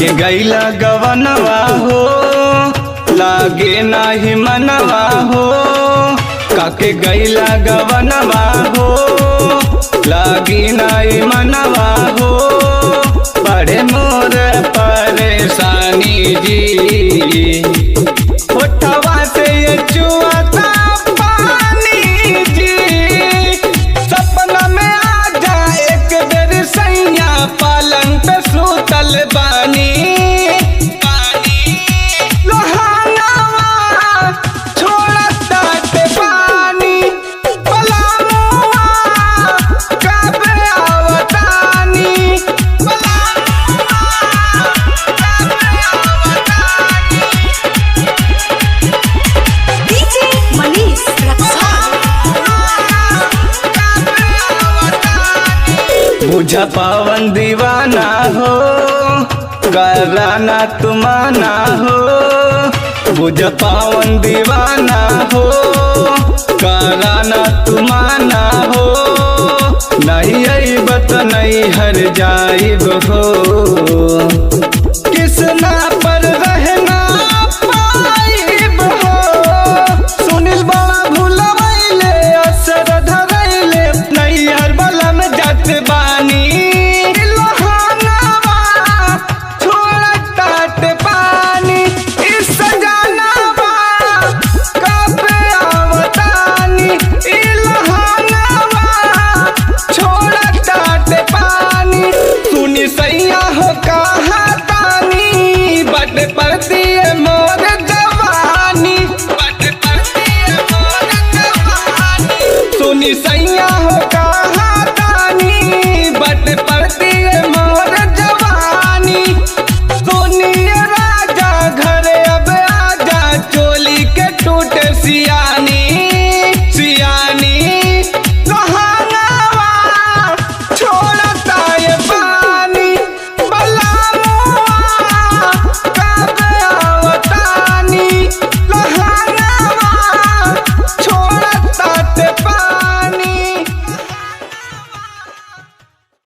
काके गैला गवनवा हो लागे नाही मनवा हो। काके गैला गवनवा हो लागी नाही मनवा हो। बड़े मोर परेशानी जी उठवा से ये चुआता पानी जी। सपना में आ जा एक बेर सैया पालन पे सुतल बानी। बुझा पावन दीवाना हो कराना तुमाना हो। बुझा पावन दीवाना हो कराना तुमाना हो। नहीं अइबत नहीं हर जाइब हो। किसना पर रहना पाइब हो। सुनील बड़ा भूलवैले असर धरैले नहीं हर बलम जात बानी। सैया हो कहा तानी बट पड़ती है मोर जवानी। बट पड़ती है मोर जवानी। सुनी सैया हो